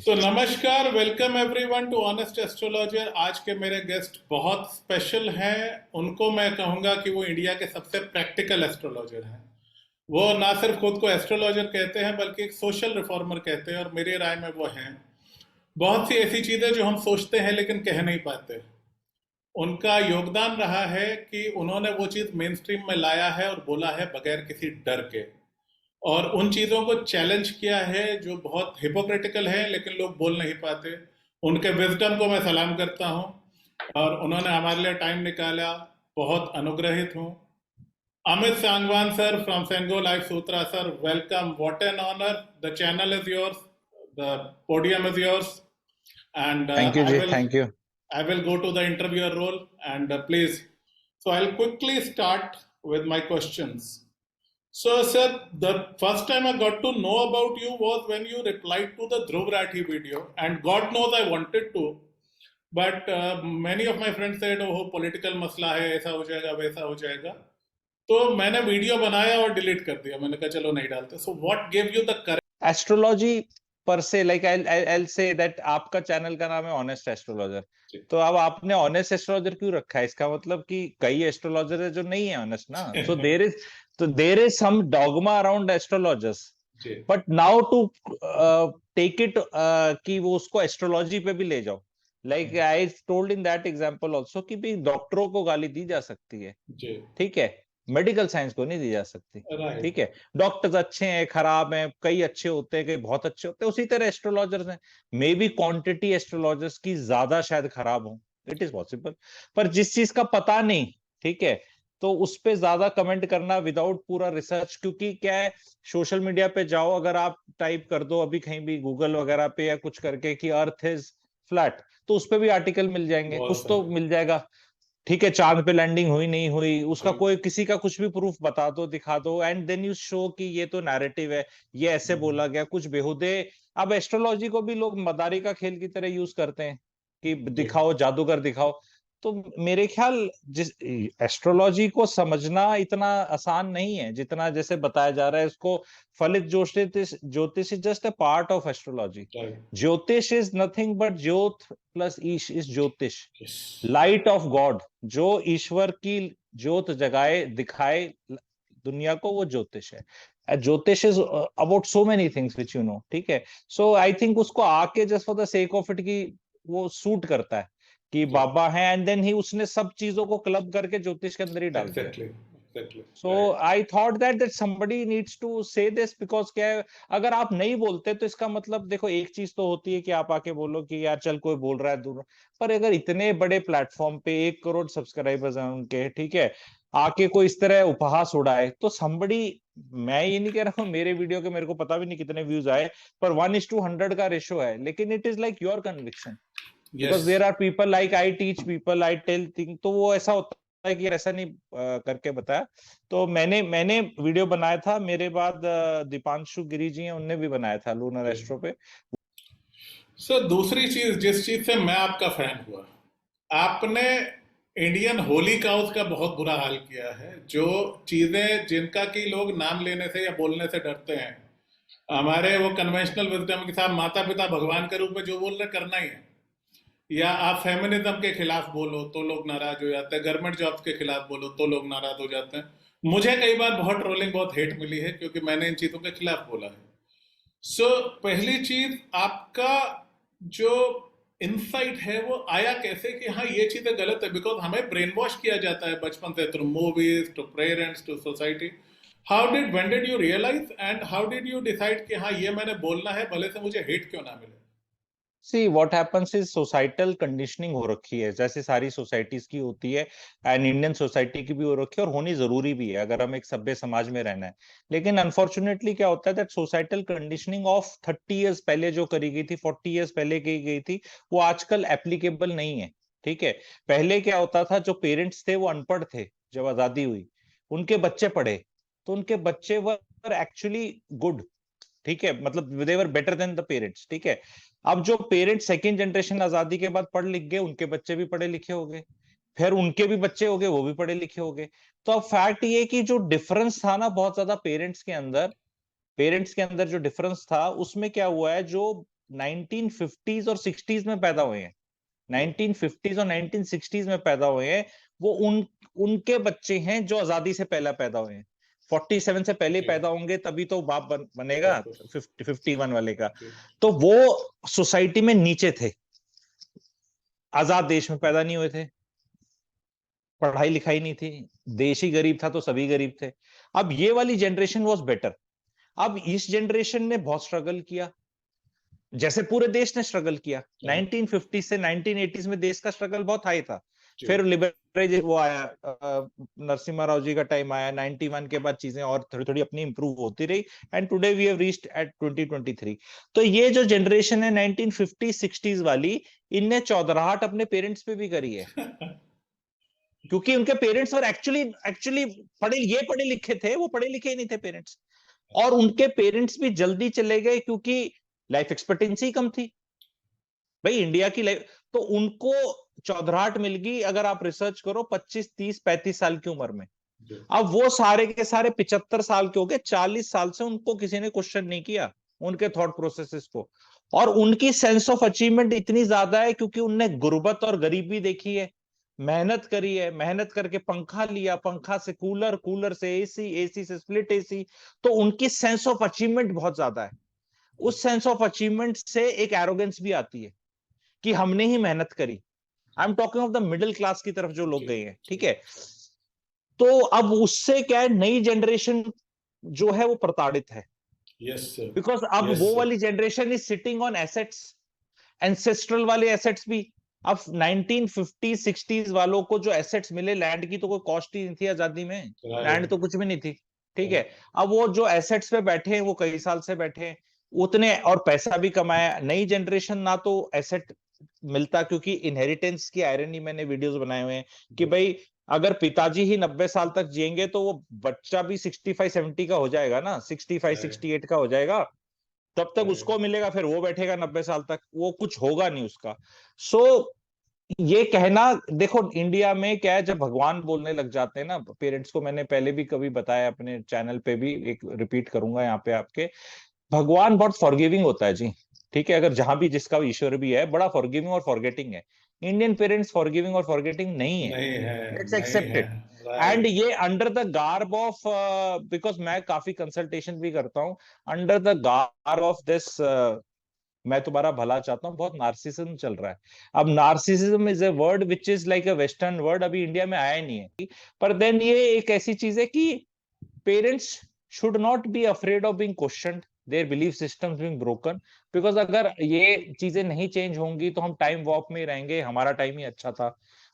नमस्कार, welcome everyone to honest astrologer. आज के मेरे गेस्ट बहुत स्पेशल हैं। उनको मैं कहूंगा कि वो इंडिया के सबसे प्रैक्टिकल एस्ट्रोलॉजर हैं। वो ना सिर्फ खुद को एस्ट्रोलॉजर कहते हैं बल्कि एक सोशल रिफॉर्मर कहते हैं, और मेरी राय में वो हैं। बहुत सी ऐसी चीजें जो हम सोचते हैं लेकिन कह नहीं पाते, उनका योगदान रहा है कि उन्होंने वो चीज मेन स्ट्रीम में लाया है और बोला है बगैर किसी डर के, और उन चीजों को चैलेंज किया है जो बहुत हिपोक्रिटिकल है लेकिन लोग बोल नहीं पाते। उनके विजडम को मैं सलाम करता हूँ, और उन्होंने हमारे लिए टाइम निकाला। बहुत अनुग्रहित हूँ। Amit Sangwan sir from Sengo life Sutra sir, welcome. What an honour. The channel is yours, the podium is yours, and Thank you, I Ji. will Thank you. I will go to the interviewer role, and please. So I'll quickly start with my questions. So, sir, the first time I got to know about you was when you replied to the Dhruv Rathi video, and God knows I wanted to, but many of my friends said, "Oh, political मसला है, ऐसा हो जाएगा, वैसा हो जाएगा." तो मैंने वीडियो बनाया और डिलीट कर दिया। मैंने कहा चलो नहीं डालते। So, what gave you the courage? Astrology per se, like I'll say that आपका चैनल का नाम है ऑनेस्ट एस्ट्रोलॉजर। जी, तो अब आपने ऑनेस्ट एस्ट्रोलॉजर क्यों रखा है? इसका मतलब कि कई एस्ट्रोलॉजर है जो नहीं है ऑनेस्ट ना। So there is some dogma around astrologers, जी, but now to take it कि वो उसको एस्ट्रोलॉजी पे भी ले जाओ। Like I told in that example also कि भी डॉक्टरों को गाली दी जा सकती है, जी, ठीक है, मेडिकल साइंस को नहीं दी जा सकती। राइट, ठीक है, डॉक्टर्स अच्छे हैं, खराब हैं, कई अच्छे होते हैं, कई बहुत अच्छे होते हैं, उसी तरह एस्ट्रोलॉजर्स हैं। मे बी क्वांटिटी एस्ट्रोलॉजर्स की ज्यादा शायद खराब हो, इट इज पॉसिबल। पर जिस चीज का पता नहीं, ठीक है, तो उस पे ज्यादा कमेंट करना विदाउट पूरा रिसर्च, क्योंकि क्या है, सोशल मीडिया पे जाओ, अगर आप टाइप कर दो अभी कहीं भी गूगल वगैरह पे या कुछ करके कि अर्थ इज फ्लैट, तो उस पे भी आर्टिकल मिल जाएंगे, बहुत कुछ तो सारे। मिल जाएगा। ठीक है, चांद पे लैंडिंग हुई नहीं हुई, उसका जी, कोई किसी का कुछ भी प्रूफ बता दो, दिखा दो, एंड देन यू शो कि ये तो नैरेटिव है, ये ऐसे बोला गया, कुछ बेहुदे। अब एस्ट्रोलॉजी को भी लोग मदारी का खेल की तरह यूज करते हैं कि जी, दिखाओ, जादूगर दिखाओ। तो मेरे ख्याल जिस एस्ट्रोलॉजी को समझना इतना आसान नहीं है जितना जैसे बताया जा रहा है इसको। फलित ज्योतिष ज्योतिष is just a part of astrology. Right, ज्योतिष इज नथिंग बट ज्योत प्लस ईश इज ज्योतिष, यस, लाइट ऑफ गॉड। जो ईश्वर की ज्योत जगाए दिखाए दुनिया को, वो ज्योतिष है। ज्योतिष is about so many things which you know, ठीक है। सो आई थिंक उसको आके just for the sake of it की वो सूट करता है कि जी, बाबा है, एंड देन ही उसने सब चीजों को क्लब करके ज्योतिष के अंदर ही डाल दिया। Exactly, exactly, so right, I thought that somebody needs to say this, because क्या है, अगर आप नहीं बोलते तो इसका मतलब देखो, एक चीज तो होती है कि आप आके बोलो कि यार चल कोई बोल रहा है दूर, पर अगर इतने बड़े प्लेटफॉर्म पे 1 करोड़ सब्सक्राइबर्स हैं उनके, ठीक है, आके कोई इस तरह उपहास उड़ाए तो somebody, मैं ये नहीं कह रहा हूँ मेरे वीडियो के मेरे को पता भी नहीं कितने व्यूज आए, पर 1:100 का रेशो है, लेकिन it is like your conviction. Yes, because there are people like I teach people, I tell thing, तो वो ऐसा होता है कि यार ऐसा नहीं करके बताया। तो मैंने वीडियो बनाया था, मेरे बाद दीपांशु गिरी जी हैं, उनने भी बनाया था लूनर जी। एस्ट्रो पे। सर, दूसरी चीज जिस चीज से मैं आपका फैन हुआ, आपने इंडियन होली काउस का बहुत बुरा हाल किया है। जो चीजें जिनका कि लोग नाम लेने से या बोलने से डरते हैं, हमारे वो कन्वेंशनल विजडम के साथ माता पिता भगवान के रूप में जो बोल रहे करना ही है, या आप फेमिनिज्म के खिलाफ बोलो तो लोग नाराज हो जाते हैं, गवर्नमेंट जॉब्स के खिलाफ बोलो तो लोग नाराज हो जाते हैं। मुझे कई बार बहुत ट्रोलिंग, बहुत हेट मिली है क्योंकि मैंने इन चीजों के खिलाफ बोला है। सो पहली चीज, आपका जो इंसाइट है वो आया कैसे कि हाँ ये चीजें गलत है? बिकॉज हमें ब्रेन वॉश किया जाता है बचपन से, through movies, to parents, to society. How did when did you realise and how did you decide कि हाँ ये मैंने बोलना है, भले से मुझे हेट क्यों ना मिले? See what happens is societal conditioning हो रखी है, जैसे सारी सोसाइटीज की होती है, एंड इंडियन सोसाइटी की भी हो रखी है, और होनी जरूरी भी है अगर हम एक सभ्य समाज में रहना है। लेकिन अनफॉर्चुनेटली क्या होता है that societal conditioning of 30 years पहले जो करी गई थी, 40 ईयर्स पहले की गई थी, वो आजकल एप्लीकेबल नहीं है। ठीक है, पहले क्या होता था, जो पेरेंट्स थे वो अनपढ़ थे, जब आजादी हुई उनके बच्चे पढ़े, तो उनके बच्चे वर एक्चुअली गुड, ठीक है, मतलब they were better than the parents, ठीक है। अब जो पेरेंट्स सेकेंड जनरेशन आजादी के बाद पढ़ लिख गए, उनके बच्चे भी पढ़े लिखे हो गए, फिर उनके भी बच्चे हो गए, वो भी पढ़े लिखे हो गए। तो अब फैक्ट ये कि जो डिफरेंस था ना बहुत ज्यादा पेरेंट्स के अंदर जो डिफरेंस था, उसमें क्या हुआ है, जो 1950s और 60s में पैदा हुए हैं, 1950s और 1960s में पैदा हुए हैं, वो उनके बच्चे हैं जो आजादी से पहले पैदा हुए हैं। 47 से पहले पैदा होंगे तभी तो बाप बनेगा 51 वाले का। तो वो सोसाइटी में नीचे थे, आजाद देश में पैदा नहीं हुए थे, पढ़ाई लिखाई नहीं थी, देश ही गरीब था तो सभी गरीब थे। अब ये वाली जनरेशन वाज बेटर। अब इस जनरेशन ने बहुत स्ट्रगल किया, जैसे पूरे देश ने स्ट्रगल किया। 1950 से 1980s में देश का स्ट्रगल बहुत हाई था, फिर लिबरलाइज वो आया, नरसिम्हा राव जी का टाइम आया, 91 के बाद चीजें और थोड़ी थोड़ी अपनी इंप्रूव होती रही, and today we have reached at 2023। तो ये जो जनरेशन है 1950 60s वाली, इनने चौधराहट अपने पेरेंट्स पे भी करी है क्योंकि उनके पेरेंट्स और एक्चुअली पढ़े लिखे थे, वो पढ़े लिखे ही नहीं थे पेरेंट्स, और उनके पेरेंट्स भी जल्दी चले गए क्योंकि लाइफ एक्सपेक्टेंसी कम थी भाई इंडिया की लाइफ। तो उनको चौधराहट मिल गई, अगर आप रिसर्च करो 25 30 35 साल की उम्र में। अब वो सारे के सारे 75 साल के हो गए, 40 साल से उनको किसी ने क्वेश्चन नहीं किया उनके थॉट प्रोसेसेस को, और उनकी सेंस ऑफ अचीवमेंट इतनी ज्यादा है क्योंकि उनने गुर्बत और गरीबी देखी है, मेहनत करी है, मेहनत करके पंखा लिया, पंखा से कूलर, कूलर से एसी, एसी से स्प्लिट एसी। तो उनकी सेंस ऑफ अचीवमेंट बहुत ज्यादा है। उस सेंस ऑफ अचीवमेंट से एक एरोगेंस भी आती है कि हमने ही मेहनत करी। I am talking of the middle class की तरफ जो लोग गए हैं, ठीक है। तो अब उससे क्या है, नई जनरेशन जो है वो प्रताड़ित है, बिकॉज अब वो वाली generation is sitting on assets, ancestral वाले एसेट्स भी। अब 1950 60s वालों को जो एसेट्स मिले, लैंड की तो कोई कॉस्ट ही नहीं थी आजादी में, लैंड तो कुछ भी नहीं थी, ठीक है। अब वो जो एसेट्स पे बैठे हैं वो कई साल से बैठे हैं उतने, और पैसा भी कमाया। नई जनरेशन ना तो एसेट मिलता, क्योंकि इनहेरिटेंस की आयरनी मैंने वीडियोस बनाए हुए हैं कि भाई अगर पिताजी ही 90 साल तक जिएंगे तो वो बच्चा भी 65 70 का हो जाएगा ना, 65 68 का हो जाएगा, तब तक उसको मिलेगा, फिर वो बैठेगा 90 साल तक, वो कुछ होगा नहीं उसका। सो ये कहना, देखो इंडिया में क्या है, जब भगवान बोलने लग जाते हैं ना पेरेंट्स को, मैंने पहले भी कभी बताया अपने चैनल पे भी, एक रिपीट करूंगा यहाँ पे आपके, भगवान बहुत फॉरगिविंग होता है जी, ठीक है। अगर जहां भी जिसका ईश्वर भी है बड़ा फॉरगिविंग और फॉरगेटिंग है, इंडियन पेरेंट्स फॉरगिविंग और फॉरगेटिंग नहीं है, लेट्स एक्सेप्ट इट। एंड ये under the garb of, because मैं काफी कंसल्टेशन भी करता हूँ, under the garb of this मैं तुम्हारा भला चाहता हूँ, बहुत नार्सिसिज्म चल रहा है। अब narcissism is a word which is like a western word, अभी इंडिया में आया नहीं है, पर देन ये एक ऐसी चीज है कि parents should not be afraid of being questioned, their belief systems being broken, because अगर ये चीजें नहीं चेंज होंगी तो हम टाइम वॉक में रहेंगे, हमारा टाइम ही अच्छा था,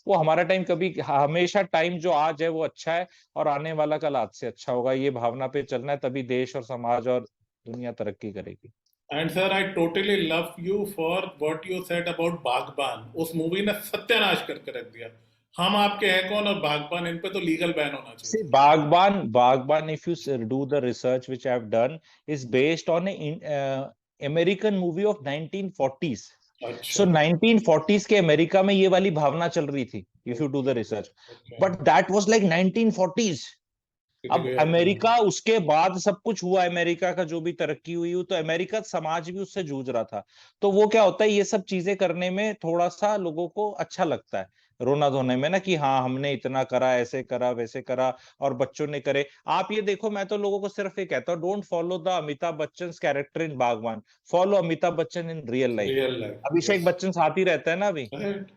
वो हमारा टाइम कभी, हमेशा टाइम जो आज है वो अच्छा है और आने वाला कल आज से अच्छा होगा, ये भावना पे चलना है, तभी देश और समाज और दुनिया तरक्की करेगी। And sir I totally love you for what you said about बागबान। उस मूवी ने सत्यानाश करके रख दिया। हम आपके हैं कौन और बागबान, इन पे तो लीगल बैन होना चाहिए। See, Bagban, if you do the research which I have done, is based on a American movie of 1940s. अच्छा, So 1940s के अमेरिका में ये वाली भावना चल रही थी, if you do the research. But that was like 1940s. अब America उसके बाद सब कुछ हुआ, अमेरिका का जो भी तरक्की हुई तो अमेरिका समाज भी उससे जूझ रहा था। तो वो क्या होता है, ये सब चीजें करने में थोड़ा सा लोगों को अच्छा लगता है, रोना धोने में ना, कि हाँ हमने इतना करा, ऐसे करा वैसे करा, और बच्चों ने करे। आप ये देखो, मैं तो लोगों को सिर्फ ये कहता हूँ, don't follow the Amitabh Bachchan character in Baghban, follow Amitabh Bachchan in real life. Real life, Abhishek Bachchan साथ ही रहता है ना अभी, राइट,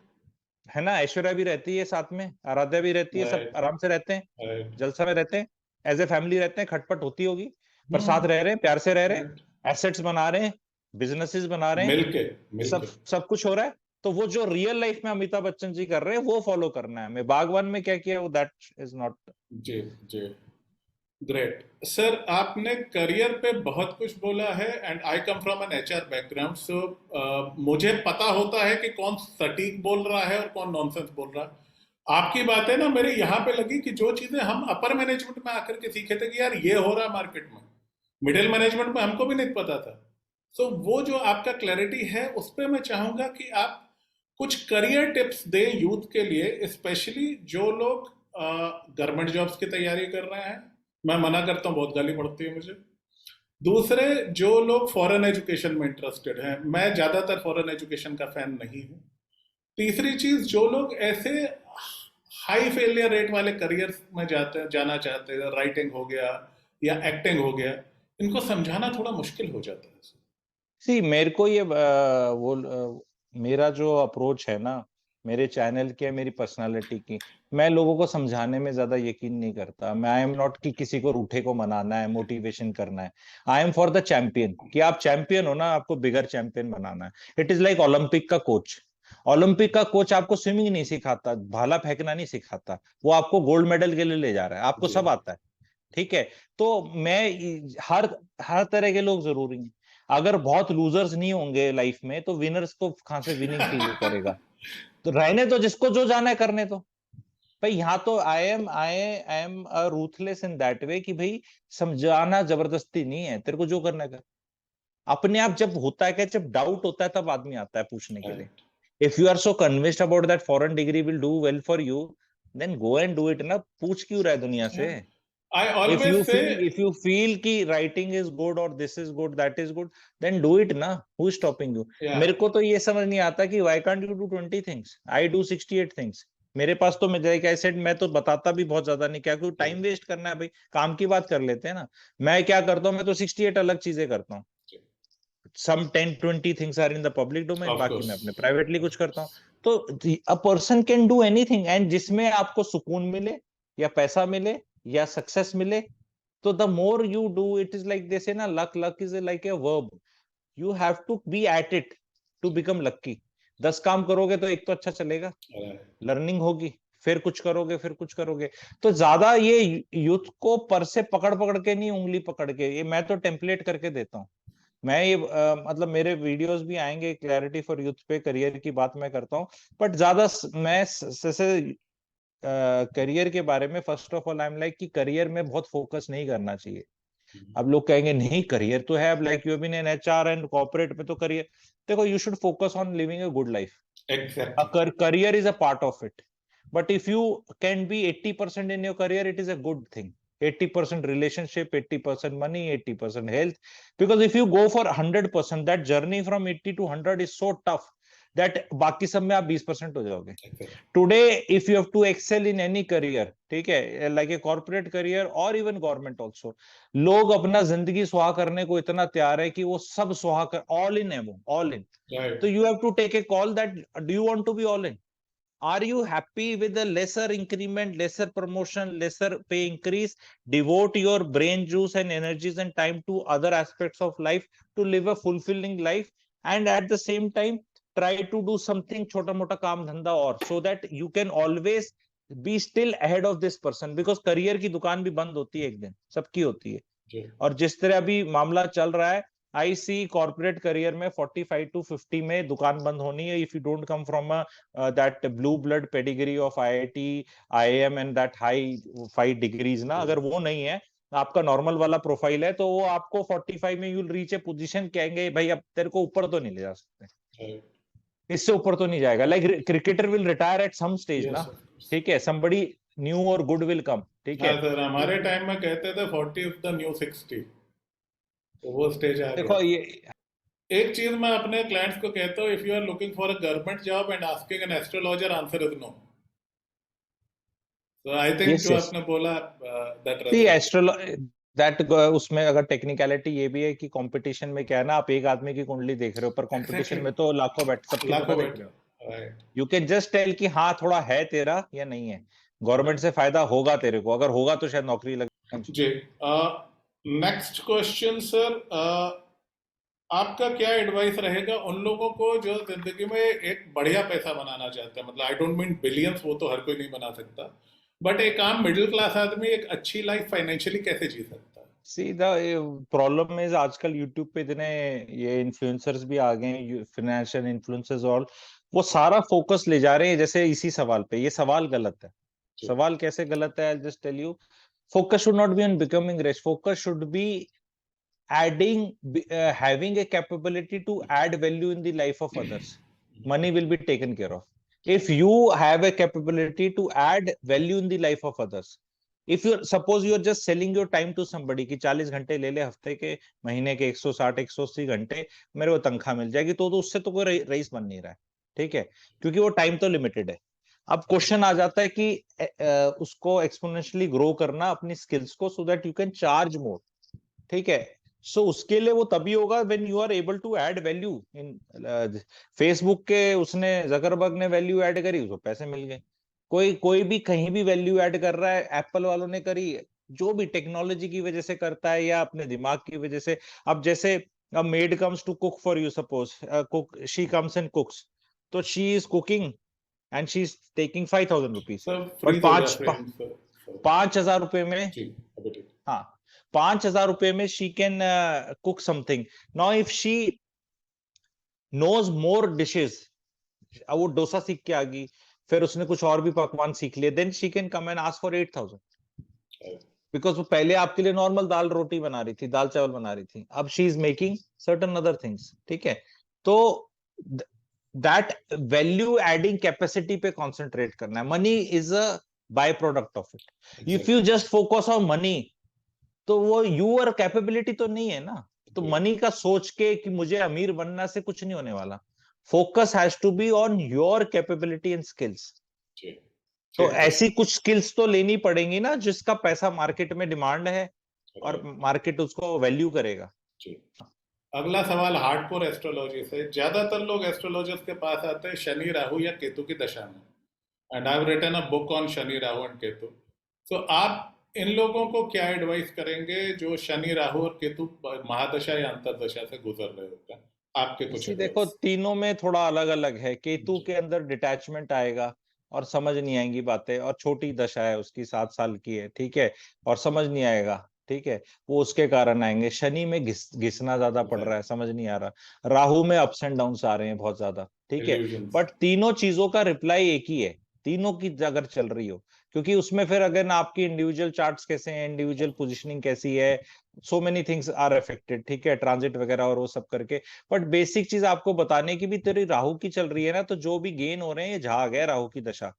है ना, ऐश्वर्या भी रहती है साथ में, आराध्या भी रहती है, सब राइट, आराम से रहते हैं, राइट, जलसा में रहते हैं, एज ए फैमिली रहते हैं, खटपट होती होगी पर साथ रह रहे हैं, प्यार से रह रहे हैं, राइट, एसेट्स बना रहे हैं, बिजनेसेस बना रहे हैं, मिलके सब मिलके। सब कुछ हो रहा है। तो वो जो रियल लाइफ में अमिताभ बच्चन जी कर रहे हैं वो फॉलो करना है हमें। बागवान में क्या किया वो दैट इज नॉट। जी, जी, ग्रेट सर। आपने करियर पे बहुत कुछ बोला है and I come from an HR background, so मुझे पता होता है कि कौन सटीक बोल रहा है और कौन नॉनसेंस बोल रहा है। आपकी बातें ना मेरे यहाँ पे लगी कि जो चीजें हम अपर मैनेजमेंट में आकर के सीखे थे कि यार ये हो रहा है मार्केट में, मिडिल मैनेजमेंट में हमको भी नहीं पता था। सो वो जो आपका क्लैरिटी है उस पर मैं चाहूंगा कि आप कुछ करियर टिप्स दें यूथ के लिए, स्पेशली जो लोग गवर्नमेंट जॉब्स की तैयारी कर रहे हैं। मैं मना करता हूँ, बहुत गाली पड़ती है मुझे। दूसरे, जो लोग फॉरेन एजुकेशन में इंटरेस्टेड हैं, मैं ज्यादातर फॉरेन एजुकेशन का फैन नहीं हूँ। तीसरी चीज, जो लोग ऐसे हाई फेलियर रेट वाले करियर में जाना चाहते हैं, राइटिंग हो गया या एक्टिंग हो गया, इनको समझाना थोड़ा मुश्किल हो जाता है। सी मेरे को ये मेरा जो अप्रोच है ना, मेरे चैनल के, मेरी पर्सनालिटी की, मैं लोगों को समझाने में ज्यादा यकीन नहीं करता। मैं आई एम नॉट कि किसी को रूठे को मनाना है, मोटिवेशन करना है। I am for the champion, कि आप चैंपियन हो ना, आपको बिगर चैंपियन बनाना है। इट इज लाइक ओलंपिक का कोच। ओलंपिक का कोच आपको स्विमिंग नहीं सिखाता, भाला फेंकना नहीं सिखाता, वो आपको गोल्ड मेडल के लिए ले जा रहा है, आपको जी। सब आता है। ठीक है। तो मैं हर हर तरह के लोग जरूरी हैं। अगर बहुत लूजर्स नहीं होंगे लाइफ में, तो विनर्स को कहां से विनिंग फील करेगा। तो रहने तो जिसको जो जाना है करने तो। भाई यहाँ तो I am ruthless in that way कि भाई, समझाना जबरदस्ती नहीं है, तेरे को जो करना है कर। अपने आप जब होता है, क्या जब डाउट होता है तब आदमी आता है पूछने के लिए। Right. If you are so convinced about that foreign degree will do well for you, then go and do it ना। पूछ क्यों रहा है दुनिया से। I if always you say feel if you feel कि writing is good or this is good, that is good, then do it ना। who is stopping you। या मेरे को तो ये समझ नहीं आता कि why can't you do 20 things, I do 68 things। मेरे पास तो, मैं लाइक आई सेड, मैं तो बताता भी बहुत ज्यादा नहीं, क्या क्यों टाइम वेस्ट करना है भाई, काम की बात कर लेते हैं ना। मैं क्या करता हूँ, मैं तो 68 अलग चीजें करता हूँ। Some 10-20 things are in the public domain, of बाकी कोर्स। मैं अपने प्राइवेटली कुछ करता हूँ। तो a person can do anything, and जिसमें आपको सुकून मिले, या पैसा मिले, या सक्सेस मिले, so the more you do, it is like they say na, luck is like a verb। you have to be at it to become lucky। 10 काम करोगे तो एक तो अच्छा चलेगा, लर्निंग होगी, फिर कुछ करोगे, फिर कुछ करोगे। तो ज्यादा ये यूथ को पर से पकड़ पकड़ के नहीं, उंगली पकड़ के, ये मैं तो टेम्पलेट करके देता हूँ। मैं ये मतलब मेरे वीडियोस भी आएंगे क्लैरिटी फॉर यूथ पे, करियर की बात मैं करता हूँ। बट ज्यादा मैं जैसे करियर के बारे में, first of all I am like कि करियर में बहुत फोकस नहीं करना चाहिए। अब लोग कहेंगे नहीं करियर तो है, अब like you been in HR and corporate में तो करियर, देखो you should focus on living a good life. Exactly. Career is a part of it. But if you can be 80% in your career, it is a good thing। 80% relationship, 80% money, 80% health। because if you go for 100%, that journey from 80 to 100 is so tough that बाकी सब में आप 20% हो जाओगे। Today if you have to excel in any career, ठीक है, like a corporate career और even government also, लोग अपना जिंदगी सुहा करने को इतना तैयार है कि वो सब सुहा कर, ऑल इन है वो, ऑल इन। तो right. You have to take a call that do you want to be all in. are you happy with a lesser increment, lesser promotion, lesser pay increase? Devote your brain juice and energies and time to other aspects of life to live a fulfilling life, and at the same time try to do something छोटा मोटा काम धंधा और, so that you can always be still ahead of this person। because career की दुकान भी बंद होती है एक दिन, सबकी होती है। जी। और जिस तरह अभी मामला चल रहा है, आई सी कॉर्पोरेट करियर में 45 to 50 में दुकान बंद होनी है, if you don't come from that blue blood pedigree of IIT, IIM and that high 5 degrees ना, अगर वो नहीं है, आपका नॉर्मल वाला प्रोफाइल है, तो वो आपको 45 में you will reach a position, कहेंगे भाई अब तेरे को ऊपर तो नहीं ले जा सकते, इससे ऊपर तो नहीं जाएगा। Like cricketer will retire at some stage ना, यस। ठीक है, समबडी न्यू और गुड विल कम, ठीक हाँ है। सर, हमारे टाइम में कहते थे 40 इज द न्यू 60, तो वो स्टेज आ गया। देखो ये, एक चीज मैं अपने क्लाइंट्स को कहता हूँ, if you are looking for a government job and asking an astrologer, answer is no. तो आई थिंक यस जो यस, आपने बोला, that see resonate. Astrology that, उसमें अगर टेक्निकलिटी ये भी है कि कंपटीशन में क्या है ना, आप एक आदमी की कुंडली देख रहे हो, पर कंपटीशन एग्जैक्टली। में तो लाखों बैठ, सबकी लाखों पूरा देख बैठे रहे हो। हो। Right. You can just tell कि हाँ थोड़ा है तेरा या नहीं है। गवर्नमेंट से फायदा होगा तेरे को, अगर होगा तो शायद नौकरी लग। हाँ जी। जी। नेक्स्ट क्वेश्चन सर, आपका क्या एडवाइस रहेगा उन लोगों को जो जिंदगी में एक बढ़िया पैसा बनाना चाहते हैं? मतलब आई डोंट मीन बिलियंस, वो तो हर कोई नहीं बना सकता, बट एक आम मिडिल क्लास आदमी एक अच्छी लाइफ फाइनेंशियली कैसे जी सकता है? सी द प्रॉब्लम इज, आजकल यूट्यूब पे इतने ये इन्फ्लुएंसर्स भी आ गए हैं, फाइनेंशियल इन्फ्लुएंसर्स, और वो सारा फोकस ले जा रहे हैं जैसे इसी सवाल पे। ये सवाल गलत है। जी। सवाल कैसे गलत है, I just tell you. focus should not be on becoming rich, focus should be adding, having a capability to add value in the life of others। money will be taken care of if you have a capability to add value in the life of others। If you suppose you are just selling your time to somebody कि 40 घंटे ले ले हफ्ते के, महीने के 160 180 घंटे मेरे को तनख्वाह मिल जाएगी, तो उससे तो कोई रईस बन नहीं रहा है, ठीक है, क्योंकि वो टाइम तो लिमिटेड है। अब क्वेश्चन आ जाता है कि उसको एक्सपोनेंशियली ग्रो करना अपनी स्किल्स को, so that you can charge more, ठीक है। सो उसके लिए वो तभी होगा when you are able to add value in Facebook के, उसने जकरबर्ग ने वैल्यू ऐड करी, उसको पैसे मिल गए। कोई भी कहीं भी वैल्यू ऐड कर रहा है, एप्पल वालों ने करी, जो भी टेक्नोलॉजी की वजह से करता है या अपने दिमाग की वजह से। अब जैसे अब maid comes to cook for you, suppose cook, she comes and cooks, तो she is cooking and she is taking 5000 rupees, sir but freeze हो गया फ्रेम सर। 5,000 रुपए में, जी अभी ठीक। हाँ 5,000 रुपए में she can cook something. Now if she knows more dishes, वो डोसा सीख के आ गई, फिर उसने कुछ और भी पकवान सीख लिए, then she can come and ask for 8,000, because वो पहले आपके लिए नॉर्मल दाल रोटी बना रही थी, दाल चावल बना रही थी, अब she is making certain other things, ठीक है। तो दैट वैल्यू एडिंग कैपेसिटी पे कॉन्सेंट्रेट करना है। Money is a by product of it. If you just focus on money, तो वो यूर कैपेबिलिटी तो नहीं है ना। तो मनी का सोच के कि मुझे अमीर बनना से कुछ नहीं होने वाला। Focus has to be on your capability and skills. तो ऐसी कुछ स्किल्स तो लेनी पड़ेंगी ना जिसका पैसा मार्केट में डिमांड है और मार्केट उसको वैल्यू करेगा। अगला सवाल हार्डकोर एस्ट्रोलॉजी से। ज्यादातर लोग एस्ट्रोलॉजर्स के पास आते हैं शनि राहु या केतु की दशा में, and I have written a book on Shani Rahu and Ketu. तो आप इन लोगों को क्या एडवाइस करेंगे जो शनि राहु और केतु महादशा या अंतरदशा से गुजर रहे होते हैं? आपके कुछ देखो तीनों में थोड़ा अलग अलग है। केतु के अंदर डिटैचमेंट आएगा और समझ नहीं आएंगी बातें, और छोटी दशा है उसकी, 7 साल की है, ठीक है, और समझ नहीं आएगा, ठीक है, वो उसके कारण आएंगे। शनि में घिसना ज्यादा पड़ रहा है, समझ नहीं आ रहा। राहु में अप्स एंड डाउन्स आ रहे हैं बहुत ज्यादा, ठीक है। बट तीनों चीजों का रिप्लाई एक ही है, तीनों की अगर चल रही हो, क्योंकि उसमें फिर अगर आपकी इंडिविजुअल चार्ट्स कैसे हैं, इंडिविजुअल पोजीशनिंग कैसी है, so many things are affected, ठीक है, ट्रांजिट वगैरह और वो सब करके। बट बेसिक चीज आपको बताने की भी, तेरी राहु की चल रही है ना, तो जो भी गेन हो रहे हैं ये झाग है राहु की दशा।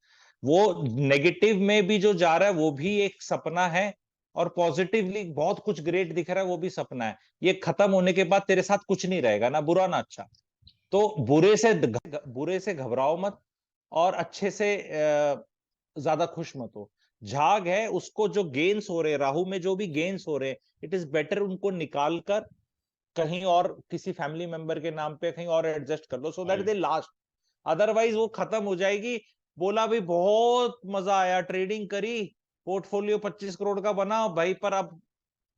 वो नेगेटिव में भी जो जा रहा है वो भी एक सपना है, और पॉजिटिवली बहुत कुछ ग्रेट दिख रहा है वो भी सपना है। ये खत्म होने के बाद तेरे साथ कुछ नहीं रहेगा, ना बुरा ना अच्छा। तो बुरे से घबराओ मत, और अच्छे से ज्यादा खुश मत हो। झाग है, उसको जो गेन्स हो रहे हैं राहु में, जो भी गेन्स हो रहे हैं, इट इज बेटर उनको निकाल कर कहीं और किसी फैमिली मेंबर के नाम पे कहीं और एडजस्ट कर लो, so that they last. Otherwise वो खत्म हो जाएगी। बोला भी बहुत मजा आया, ट्रेडिंग करी, पोर्टफोलियो 25 करोड़ का बना भाई, पर अब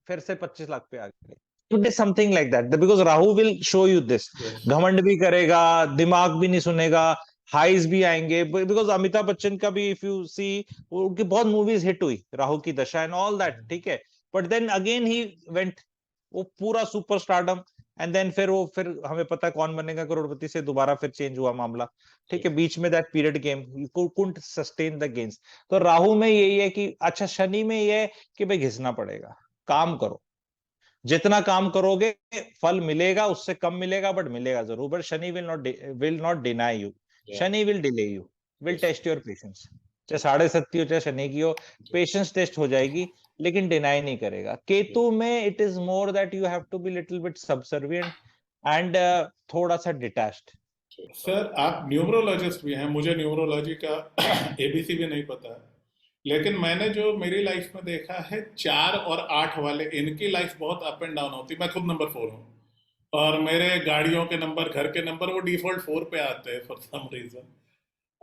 फिर से 25 लाख पे आ गए। Something like that, because Rahu will show you this. घमंड भी करेगा, दिमाग भी नहीं सुनेगा, हाइज भी आएंगे, बिकॉज अमिताभ बच्चन का भी इफ यू सी, उनकी बहुत मूवीज हिट हुई राहु की दशा एंड ऑल दैट, ठीक है। But then again he went, वो पूरा सुपर स्टारडम, एंड देन फिर हमें पता है कौन बनेगा करोड़पति से दोबारा फिर चेंज हुआ मामला, ठीक है। बीच में that period game couldn't sustain the gains. तो राहु में यही है कि अच्छा, शनि में ये है कि भाई घिसना पड़ेगा, काम करो, जितना काम करोगे फल मिलेगा, उससे कम मिलेगा बट मिलेगा जरूर। But Shani will not deny you, Shani will delay you, will test your patience. चाहे 7.5 हो चाहे शनि की हो, पेशेंस टेस्ट हो जाएगी, लेकिन डिनाई नहीं करेगा। केतु में it is more that you have to be little bit subservient and थोड़ा सा डिटैच्ड। सर आप न्यूमरोलॉजिस्ट भी हैं, मुझे न्यूमरोलॉजी का एबीसी भी नहीं पता है, लेकिन मैंने जो मेरी लाइफ में देखा है 4 और 8 वाले, इनकी लाइफ बहुत अप एंड डाउन होती है। मैं खुद नंबर 4 हूँ, और मेरे गाड़ियों के नंबर, घर के नंबर वो डिफॉल्ट 4 पे आते हैं फॉर सम रीजन।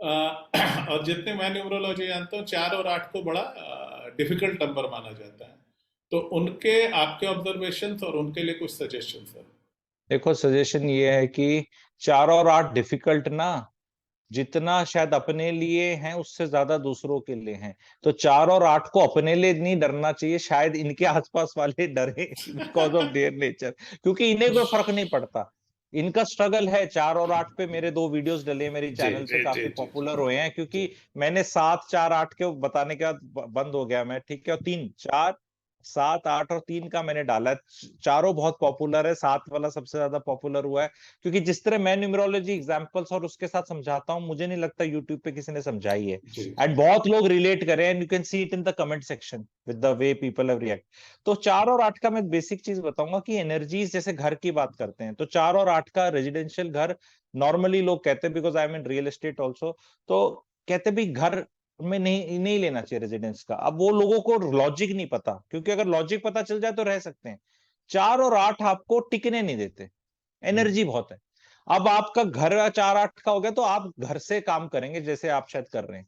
और जितने मैं न्यूमरोलॉजी जानता हूँ 4 और 8 को बड़ा डिफिकल्ट नंबर माना जाता है। तो उनके आपके ऑब्जर्वेशंस और उनके लिए कुछ सजेशन सर। देखो सजेशन ये है कि 4 और 8 डिफिकल्ट ना, जितना शायद अपने लिए हैं उससे ज्यादा दूसरों के लिए हैं। तो 4 और 8 को अपने लिए नहीं डरना चाहिए, शायद इनके आसपास वाले डरे बिकॉज ऑफ देयर नेचर, क्योंकि इन्हें कोई फर्क नहीं पड़ता। इनका स्ट्रगल है 4 और 8 पे। मेरे 2 वीडियोस डले मेरी चैनल पे, काफी पॉपुलर हुए हैं, क्योंकि मैंने 7, 4, 8 के बताने के बाद बंद हो गया मैं, ठीक है। और 3, 4 7, 8 और 3 का मैंने डाला है। चारों बहुत पॉपुलर है, 7 वाला सबसे ज्यादा पॉपुलर हुआ है, क्योंकि जिस तरह मैं न्यूमरोलॉजी एग्जांपल्स और उसके साथ समझाता हूँ, मुझे नहीं लगता यूट्यूब पे किसी ने समझाई है। जी एंड बहुत लोग रिलेट करें, and you can see it in the comment section with the way people have react. तो 4 और 8 का मैं बेसिक चीज बताऊंगा कि एनर्जीज, जैसे घर की बात करते हैं, तो 4 और 8 का रेजिडेंशियल घर नॉर्मली लोग कहते हैं, because I am in real estate also, तो कहते भी घर में नहीं नहीं लेना चाहिए रेजिडेंस का। अब वो लोगों को लॉजिक नहीं पता, क्योंकि अगर लॉजिक पता चल जाए तो रह सकते हैं। 4 और 8 आपको टिकने नहीं देते, एनर्जी बहुत है। अब आपका घर 4, 8 का हो गया, तो आप घर से काम करेंगे जैसे आप शायद कर रहे हैं,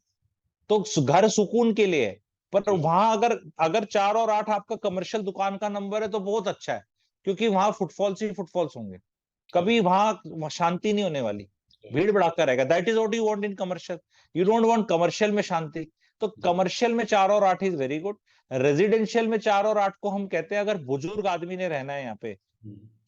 तो घर सुकून के लिए है। पर जी वहां अगर अगर 4 और 8 आपका कमर्शियल दुकान का नंबर है तो बहुत अच्छा है, क्योंकि वहां फुटफॉल्स ही फुटफॉल्स होंगे, कभी वहां शांति नहीं होने वाली, भीड़ भड़ाका रहेगा। That is what you want in commercial. You don't want commercial में शांति। तो कमर्शियल में 4 और 8 इज वेरी गुड। रेजिडेंशियल में 4 और 8 को हम कहते हैं, अगर बुजुर्ग आदमी ने रहना है यहाँ पे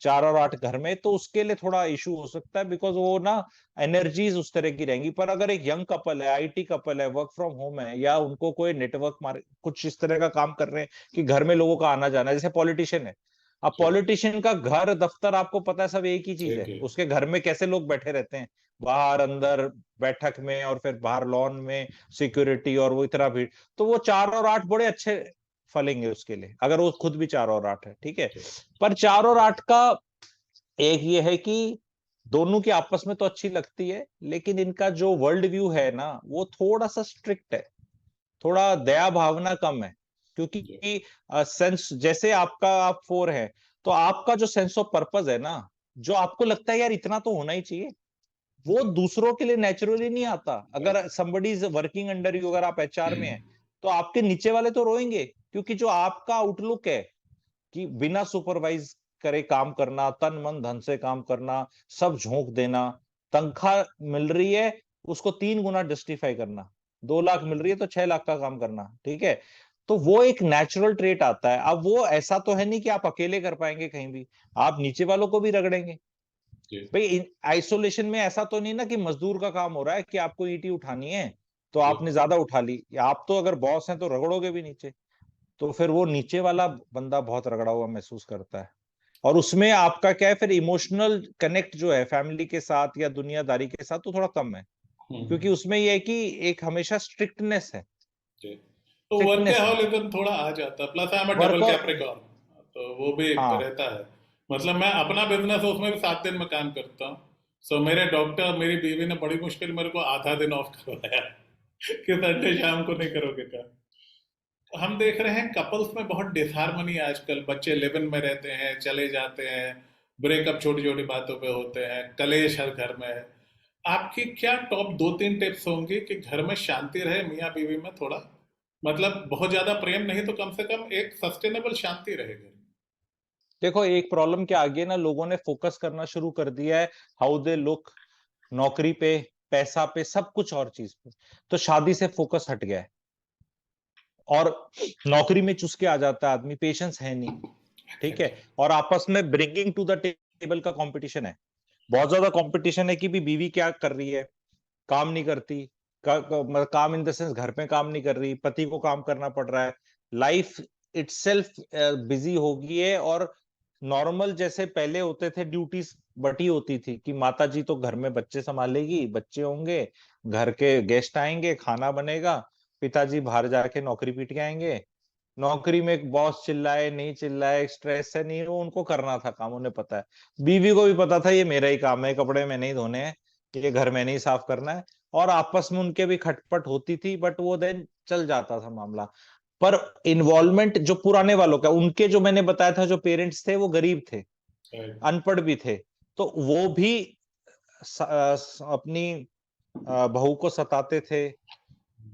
4 और 8 घर में, तो उसके लिए थोड़ा इशू हो सकता है, बिकॉज वो ना एनर्जीज उस तरह की रहेंगी। पर अगर एक यंग कपल है, आईटी कपल है, वर्क फ्रॉम होम है, या उनको कोई नेटवर्क कुछ इस तरह का काम कर रहे हैं कि घर में लोगों का आना जाना है, जैसे पॉलिटिशियन है। अब जी पॉलिटिशियन का घर दफ्तर आपको पता है सब एक ही चीज एक है, है उसके घर में कैसे लोग बैठे रहते हैं, बाहर अंदर बैठक में, और फिर बाहर लॉन में सिक्योरिटी, और वो इतना भीड़। तो वो 4 और 8 बड़े अच्छे फलेंगे उसके लिए, अगर वो खुद भी 4 और 8 है, ठीक है। जी पर 4 और 8 का एक ये है कि दोनों की आपस में तो अच्छी लगती है, लेकिन इनका जो वर्ल्ड व्यू है ना, वो थोड़ा सा स्ट्रिक्ट है, थोड़ा दया भावना कम है। क्योंकि जी सेंस, जैसे आपका आप 4 है, तो आपका जो सेंस ऑफ पर्पस है ना, जो आपको लगता है यार इतना तो होना ही चाहिए, वो दूसरों के लिए नेचुरली नहीं आता। राइट अगर somebody is working under you, अगर आप एचआर में हैं, तो आपके नीचे वाले तो रोएंगे, क्योंकि जो आपका आउटलुक है कि बिना सुपरवाइज करे काम करना, तन मन धन से काम करना, सब झोंक देना, तनख्वाह मिल रही है उसको 3 गुना जस्टिफाई करना, 2 लाख मिल रही है तो 6 लाख का काम करना, ठीक है। तो वो एक नेचुरल ट्रेट आता है। अब वो ऐसा तो है नहीं कि आप अकेले कर पाएंगे कहीं भी, आप नीचे वालों को भी रगड़ेंगे। जी भाई आइसोलेशन में ऐसा तो नहीं ना कि मजदूर का काम हो रहा है कि आपको ईंटें उठानी है तो जी आपने ज्यादा उठा ली, या आप तो अगर बॉस हैं तो रगड़ोगे भी नीचे। तो फिर वो नीचे वाला बंदा बहुत रगड़ा हुआ महसूस करता है। और उसमें आपका क्या है, फिर इमोशनल कनेक्ट जो है फैमिली के साथ या दुनियादारी के साथ, तो थोड़ा कम है, क्योंकि उसमें ये है कि एक हमेशा स्ट्रिक्टनेस है, जी तो स्ट्रिक्टनेस है। वर्कहॉलिज्म थोड़ा आ जाता है, plus I am work double और कैप्रिकॉर्न, तो वो भी एक हाँ, रहता है। मतलब मैं अपना बिजनेस है उसमें भी 7 दिन में काम करता हूँ। सो मेरे डॉक्टर, मेरी बीवी ने बड़ी मुश्किल मेरे को आधा दिन ऑफ करवाया कि संडे शाम को नहीं करोगे काम। हम देख रहे हैं कपल्स में बहुत डिसहार्मनी आजकल, बच्चे लिव इन में रहते हैं, चले जाते हैं, ब्रेकअप छोटी छोटी बातों पे होते हैं, कलेश हर घर में है। आपकी क्या टॉप 2-3 टिप्स होंगी कि घर में शांति रहे, मियाँ बीवी में थोड़ा, मतलब बहुत ज्यादा प्रेम नहीं तो कम से कम एक सस्टेनेबल शांति रहे घर में। देखो एक प्रॉब्लम क्या आ गई है ना, लोगों ने फोकस करना शुरू कर दिया है हाउ दे लुक, नौकरी पे, पैसा पे, सब कुछ और चीज पे। तो शादी से फोकस हट गया है, और नौकरी में चुस के आ जाता है आदमी, पेशेंस है नहीं, ठीक है। और आपस में ब्रिंगिंग टू द टेबल का कंपटीशन है, बहुत ज्यादा कंपटीशन है कि भी बीवी क्या कर रही है, काम नहीं करती, काम इन द सेंस घर पे काम नहीं कर रही, पति को काम करना पड़ रहा है, लाइफ इटसेल्फ बिजी हो गई है। और नॉर्मल जैसे पहले होते थे ड्यूटीज बटी होती थी कि माता जी तो घर में बच्चे संभालेगी, बच्चे होंगे, घर के गेस्ट आएंगे, खाना बनेगा, पिताजी बाहर जाके नौकरी पीट के आएंगे, नौकरी में एक बॉस चिल्लाए नहीं चिल्लाए, स्ट्रेस है नहीं, वो उनको करना था काम, उन्हें पता है। बीवी को भी पता था ये मेरा ही काम है, कपड़े मैंने ही धोने हैं, ये घर मैंने ही साफ करना है। और आपस में उनके भी खटपट होती थी, बट वो देन चल जाता था मामला। पर इन्वॉल्वमेंट जो पुराने वालों का, उनके जो मैंने बताया था, जो पेरेंट्स थे वो गरीब थे, अनपढ़ भी थे, तो वो भी अपनी बहू को सताते थे,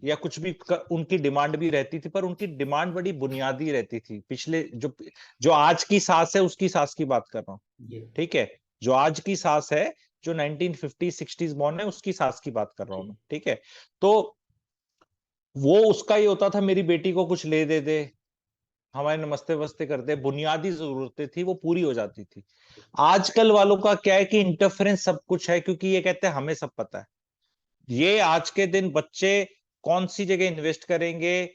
या कुछ भी उनकी डिमांड भी रहती थी, पर उनकी डिमांड बड़ी बुनियादी रहती थी। पिछले जो जो आज की सास है उसकी सास की बात कर रहा हूँ, जी ठीक है। जो आज की सास है, जो 1950 60s बॉर्न है, उसकी सास की बात कर रहा हूं जी मैं, ठीक है। तो वो उसका ये होता था, मेरी बेटी को कुछ ले दे दे, हमारे नमस्ते वस्ते कर दे, बुनियादी जरूरतें थी वो पूरी हो जाती थी। आजकल वालों का क्या है कि इंटरफेरेंस सब कुछ है, क्योंकि ये कहते हैं हमें सब पता है। ये आज के दिन बच्चे कौन सी जगह इन्वेस्ट करेंगे,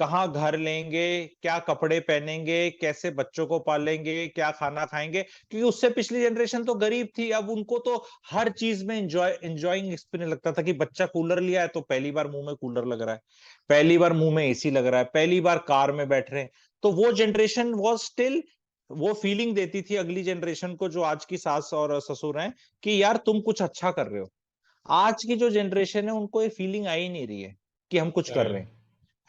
कहाँ घर लेंगे, क्या कपड़े पहनेंगे, कैसे बच्चों को पालेंगे, क्या खाना खाएंगे, क्योंकि उससे पिछली जनरेशन तो गरीब थी। अब उनको तो हर चीज में एंजॉइंग एक्सपीरियंस लगता था कि बच्चा कूलर लिया है तो पहली बार मुंह में कूलर लग रहा है, पहली बार मुंह में एसी लग रहा है, पहली बार कार में बैठ रहे हैं। तो वो जनरेशन वॉज स्टिल, वो फीलिंग देती थी अगली जनरेशन को, जो आज की सास और ससुर हैं, कि यार तुम कुछ अच्छा कर रहे हो। आज की जो जनरेशन है उनको ये फीलिंग आ ही नहीं रही है कि हम कुछ कर रहे राइट। हैं।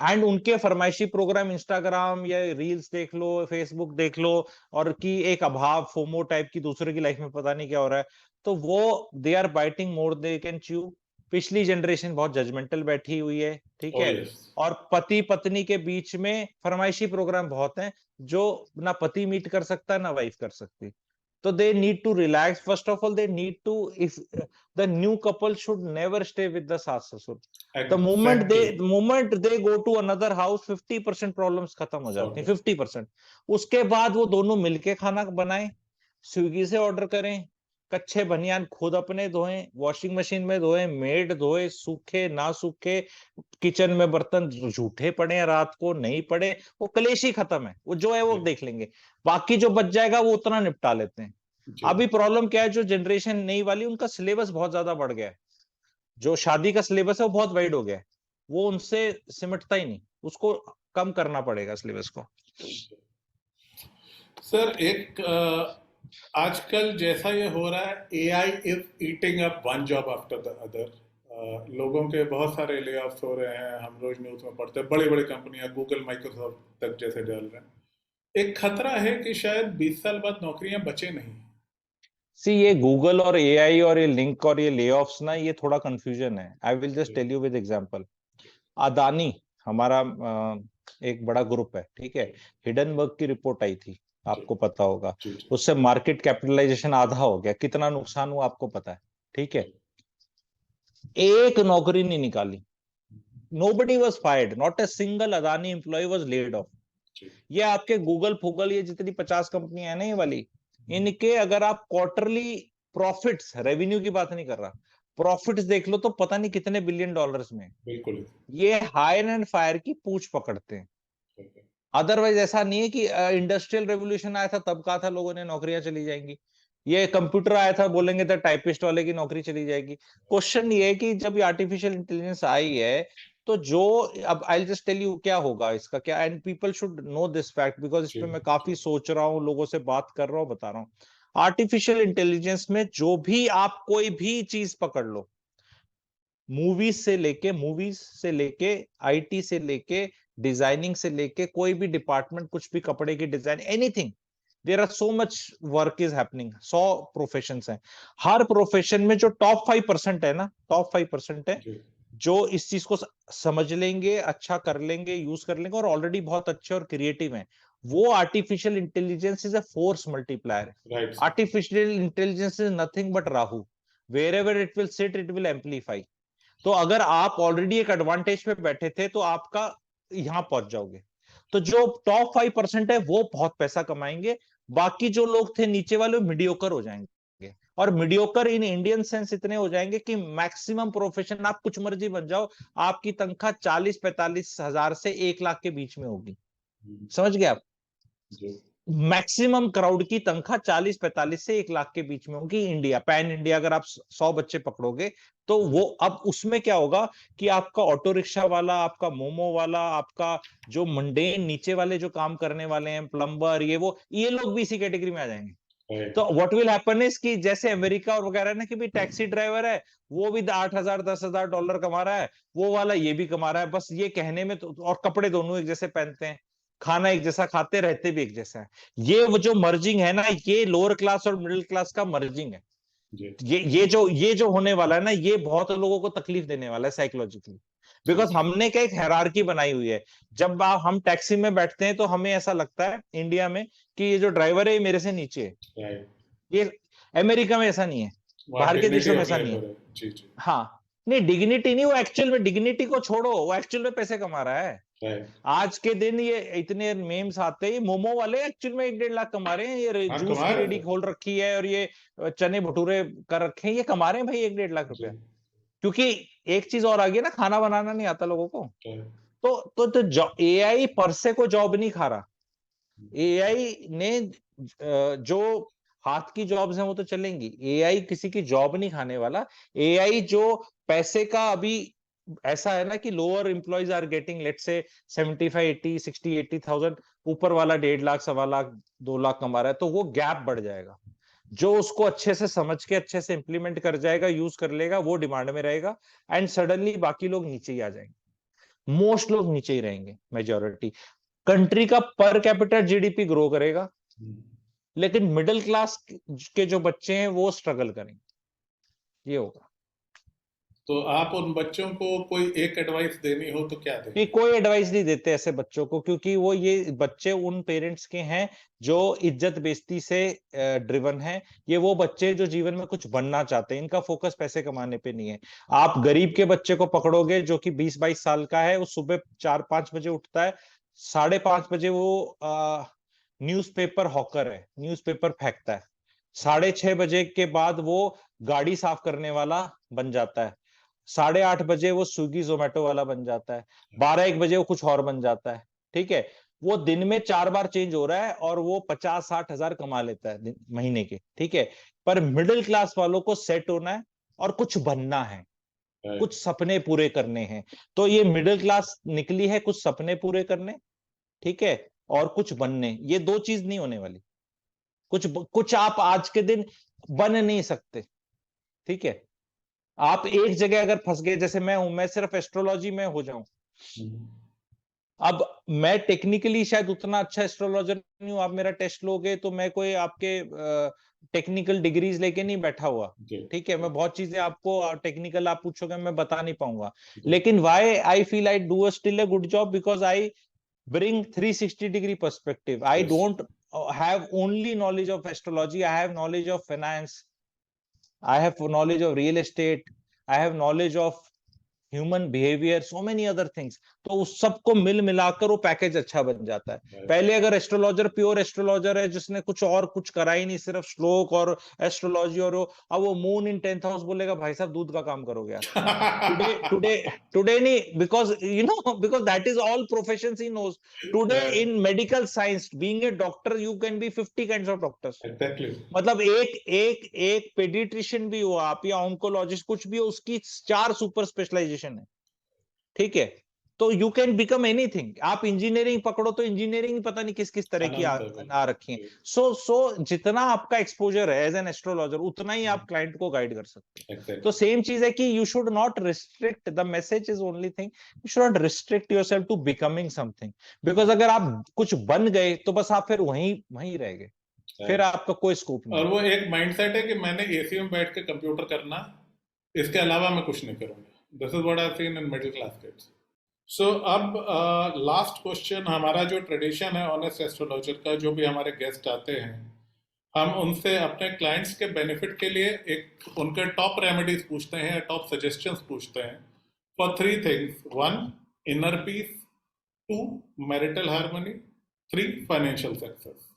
एंड उनके फरमाइशी प्रोग्राम इंस्टाग्राम या रील्स देख लो, फेसबुक देख लो, और की एक अभाव फोमो टाइप की, दूसरे की लाइफ में पता नहीं क्या हो रहा है। तो वो they are biting more they can chew. पिछली जनरेशन बहुत जजमेंटल बैठी हुई है, ठीक ओ है। यस। और पति पत्नी के बीच में फरमाइशी प्रोग्राम बहुत हैं, जो ना पति मीट कर सकता ना वाइफ कर सकती। तो they need to relax. First of all, they need to, if the new couple should never stay with the सास ससुर। Exactly. the moment they go to another house, 50% problems खत्म हो सॉर्ट जाती हैं, आउट। 50%। उसके बाद वो दोनों मिलके खाना बनाएं, स्विगी से ऑर्डर करें, कच्चे बनियान खुद अपने धोएं, वॉशिंग मशीन में धोएं, मेड धोए, सूखे ना सूखे, किचन में बर्तन झूठे पड़े रात को नहीं पड़े, वो कलेश ही खत्म है। वो जो है वो जी। देख लेंगे, बाकी जो बच जाएगा वो उतना निपटा लेते हैं। जी। अभी प्रॉब्लम क्या है, जो जनरेशन नई वाली, उनका सिलेबस बहुत ज्यादा बढ़ गया है। जो शादी का सिलेबस है वो बहुत वाइड हो गया है, वो उनसे सिमटता ही नहीं, उसको कम करना पड़ेगा सिलेबस को। सर एक आजकल जैसा ये हो रहा है, AI is eating up one job after the other. लोगों के बहुत सारे ले ऑफ्स हो रहे हैं, हम रोज न्यूज में पढ़ते हैं, बड़ी बड़ी कंपनियां गूगल माइक्रोसॉफ्ट तक जैसे डाल रहे हैं। एक खतरा है कि शायद 20 साल बाद नौकरियां बचे नहीं। सी, ये गूगल और एआई और ये लिंक और ये ले ऑफ्स ना, ये थोड़ा कंफ्यूजन है। आई विल जस्ट जी। Tell you with example. जी। अदानी, हमारा एक बड़ा ग्रुप है, ठीक है। जी। हिडनबर्ग की रिपोर्ट आई थी, जी। आपको पता होगा। जी। जी। उससे मार्केट कैपिटलाइजेशन आधा हो गया, कितना नुकसान हुआ आपको पता है, ठीक है। जी। एक नौकरी नहीं निकाली, nobody was fired, not a single Adani employee was laid off। जी। ये आपके गूगल फूगल, ये जितनी 50 कंपनियां हैं ना ये वाली, इनके अगर आप क्वार्टरली प्रॉफिट्स, रेवेन्यू की बात नहीं कर रहा, प्रॉफिट्स देख लो तो पता नहीं कितने बिलियन डॉलर्स में। बिल्कुल। ये हायर एंड फायर की पूंछ पकड़ते हैं। जी। अदरवाइज ऐसा नहीं है कि इंडस्ट्रियल रेवोल्यूशन आया था तब कहा था लोगों ने नौकरियां चली जाएंगी, ये कंप्यूटर आया था बोलेंगे तो टाइपिस्ट वाले की नौकरी चली जाएगी। क्वेश्चन ये है कि जब ये आर्टिफिशियल इंटेलिजेंस आई है, तो जो, अब आई जस्ट टेल यू क्या होगा इसका क्या, and people should know this fact, because इस जी। पे मैं जी। काफी सोच रहा हूँ, लोगों से बात कर रहा हूँ, बता रहा हूँ। आर्टिफिशियल इंटेलिजेंस में जो भी आप कोई भी चीज पकड़ लो, मूवीज से लेके आईटी से लेके डिजाइनिंग से लेके कोई भी डिपार्टमेंट, कुछ भी कपड़े की design, anything, there are so much work is happening. 100 profession हैं, हर प्रोफेशन में जो टॉप 5% है ना, टॉप 5% है जी। जो इस चीज को समझ लेंगे, अच्छा कर लेंगे, यूज कर लेंगे, और ऑलरेडी बहुत अच्छे और क्रिएटिव हैं। वो artificial intelligence is a force multiplier. Right sir. Artificial intelligence is nothing but Rahu, wherever it will sit it will amplify. तो अगर आप ऑलरेडी एक एडवांटेज पे बैठे थे तो आपका यहां पहुंच जाओगे। तो जो टॉप 5% है वो बहुत पैसा कमाएंगे, बाकी जो लोग थे नीचे वाले मीडियोकर हो जाएंगे। और मीडियोकर इन इंडियन सेंस इतने हो जाएंगे कि मैक्सिमम प्रोफेशन आप कुछ मर्जी बन जाओ, आपकी तनख्वाह 40-45 हजार से 1 लाख के बीच में होगी। समझ गए आप? जी। मैक्सिमम क्राउड की तनख्वाह 40-45 से 1 लाख के बीच में होगी। इंडिया, पैन इंडिया, अगर आप 100 बच्चे पकड़ोगे तो वो, अब उसमें क्या होगा कि आपका ऑटो रिक्शा वाला, आपका मोमो वाला, आपका जो मंडेन नीचे वाले जो काम करने वाले हैं, प्लम्बर, ये लोग भी इसी कैटेगरी में आ जाएंगे। राइट। तो व्हाट विल हैपन इज कि जैसे अमेरिका और वगैरह ना, कि भी टैक्सी ड्राइवर है, वो भी 8,000-10,000 डॉलर कमा रहा है, वो वाला ये भी कमा रहा है, बस ये कहने में तो, और कपड़े दोनों एक जैसे पहनते हैं, खाना एक जैसा खाते, रहते भी एक जैसा है। ये वो जो मर्जिंग है ना, ये लोअर क्लास और मिडिल क्लास का मर्जिंग है। जी। ये जो होने वाला है ना, ये बहुत लोगों को तकलीफ देने वाला है साइकोलॉजिकली। जी। बिकॉज हमने क्या एक हायरार्की बनाई हुई है। जब हम टैक्सी में बैठते हैं तो हमें ऐसा लगता है इंडिया में कि ये जो ड्राइवर है ये मेरे से नीचे है। राइट। ये अमेरिका में ऐसा नहीं है, वहाँ बाहर के डिग्निटी देशों में ऐसा अप्लाई नहीं है। करो। जी। जी। हाँ, नहीं डिग्निटी नहीं, वो एक्चुअल में डिग्निटी को छोड़ो, वो एक्चुअल में पैसे कमा रहा है। राइट। आज के दिन ये इतने मेम्स आते हैं, ये मोमो वाले एक्चुअल में 1-1.5 लाख कमा रहे हैं, ये हाँ, जूस कमा की रहे रेडी थे। खोल रखी है, और ये चने भटूरे कर रखे हैं, ये कमा रहे हैं भाई 1-1.5 लाख जी। रुपया। क्योंकि एक चीज और आ गई है ना, खाना बनाना नहीं आता लोगों को। राइट। तो एआई पर से को जॉब नहीं खा रहा। एआई ने जो हाथ की जॉब्स हैं वो तो चलेंगी, एआई किसी की जॉब नहीं खाने वाला। एआई जो पैसे का अभी ऐसा है ना कि lower employees are getting let's say 75 80 60 80,000, ऊपर वाला 1.5 लाख 1.25 लाख 2 लाख कमा रहा है, तो वो गैप बढ़ जाएगा। जो उसको अच्छे से समझ के अच्छे से इंप्लीमेंट कर जाएगा, यूज कर लेगा, वो डिमांड में रहेगा, एंड सडनली बाकी लोग नीचे ही आ जाएंगे। मोस्ट लोग नीचे ही रहेंगे, मेजोरिटी। कंट्री का पर कैपिटा जीडीपी ग्रो करेगा, लेकिन मिडिल क्लास के जो बच्चे हैं वो स्ट्रगल करेंगे, ये होगा। तो आप उन बच्चों को कोई एक एडवाइस देनी हो तो क्या नहीं, देंगे? कोई एडवाइस नहीं देते ऐसे बच्चों को, क्योंकि वो ये बच्चे उन पेरेंट्स के हैं जो इज्जत बेइज्जती से ड्रिवन हैं। ये वो बच्चे जो जीवन में कुछ बनना चाहते हैं, इनका फोकस पैसे कमाने पे नहीं है। आप गरीब के बच्चे को पकड़ोगे जो कि 20-22 साल का है, वो सुबह 4-5 बजे उठता है, 5:30 बजे वो न्यूज़पेपर हॉकर है, न्यूज़पेपर फेंकता है, 6:30 बजे के बाद वो गाड़ी साफ करने वाला बन जाता है, 8:30 बजे वो स्विगी जोमेटो वाला बन जाता है, 12-1 बजे वो कुछ और बन जाता है। ठीक है, वो दिन में 4 बार चेंज हो रहा है और वो 50-60 हजार कमा लेता है महीने के। ठीक है, पर मिडिल क्लास वालों को सेट होना है और कुछ बनना है, कुछ सपने पूरे करने हैं। तो ये मिडिल क्लास निकली है कुछ सपने पूरे करने, ठीक है, और कुछ बनने। ये दो चीज नहीं होने वाली। कुछ आप आज के दिन बन नहीं सकते। ठीक है, आप एक जगह अगर फंस गए, जैसे मैं हूं, मैं सिर्फ एस्ट्रोलॉजी में हो जाऊं, अब मैं टेक्निकली शायद उतना अच्छा एस्ट्रोलॉजर नहीं हूं, आप मेरा टेस्ट लोगे तो मैं कोई आपके टेक्निकल डिग्रीज लेके नहीं बैठा हुआ। ठीक है, मैं बहुत चीजें आपको टेक्निकल आप पूछोगे मैं बता नहीं पाऊंगा, लेकिन why I feel I do still a good job, because I bring 360-degree perspective. I Yes. don't have only knowledge of astrology. I have knowledge of finance. I have knowledge of real estate. I have knowledge of human behaviour, so many other things. तो उस सबको मिल मिलाकर वो package अच्छा बन जाता है। Right. पहले अगर एस्ट्रोलॉजर प्योर एस्ट्रोलॉजर है जिसने कुछ और कुछ करा ही नहीं, सिर्फ श्लोक और एस्ट्रोलॉजी, और अब वो मून इन 10th हाउस बोलेगा, भाई साहब दूध का काम करोगे यार। टुडे टुडे टुडे नहीं, because you know, because that is all professions ही नोज। Today in medical science, being a doctor, you can be 50 kinds of doctors. Exactly. मतलब एक पेडिट्रिशियन भी हो आप, या ऑन्कोलॉजिस्ट कुछ भी हो, उसकी 4 सुपर स्पेशलाइजेशन है। ठीक है, तो यू कैन बिकम एनीथिंग। आप इंजीनियरिंग पकड़ो तो इंजीनियरिंग पता नहीं किस किस तरह की आ रखी है। सो जितना आपका एक्सपोजर है एज एन एस्ट्रोलॉजर, उतना ही आप क्लाइंट को गाइड कर सकते हैं। तो सेम चीज है कि you should not restrict, the message is only thing, you should not restrict yourself to becoming something, because अगर आप कुछ बन गए तो बस आप फिर वहीं वहीं रह गए, फिर आपका कोई स्कोप नहीं। और वो एक माइंडसेट है कि मैंने एसी में बैठ के कंप्यूटर करना, इसके अलावा मैं कुछ नहीं करूंगा। This is what I have seen in middle class kids. So अब लास्ट क्वेश्चन, हमारा जो ट्रेडिशन है ऑनेस्ट एस्ट्रोलॉजर का, जो भी हमारे गेस्ट आते हैं, हम उनसे अपने क्लाइंट्स के बेनिफिट के लिए एक उनके टॉप रेमेडीज पूछते हैं, टॉप सजेशंस पूछते हैं for 3 things. 1 inner peace, 2 marital harmony, 3 financial success.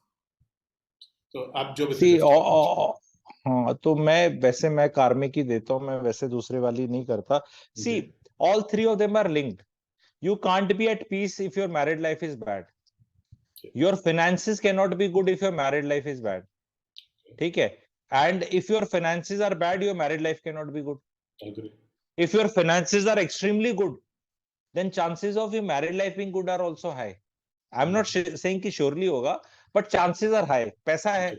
तो आप जो भी हाँ, तो मैं कार्मिक ही देता हूँ, मैं वैसे दूसरे वाली नहीं करता। सी, all 3 of them are linked. You can't be at peace if your married life is bad. Your finances cannot be good if your married life is bad. ठीक है, and if your finances are bad, your married life cannot be good. If your finances are extremely good, then chances of your married life being good are also high. I'm not saying कि surely होगा, but chances are high. पैसा है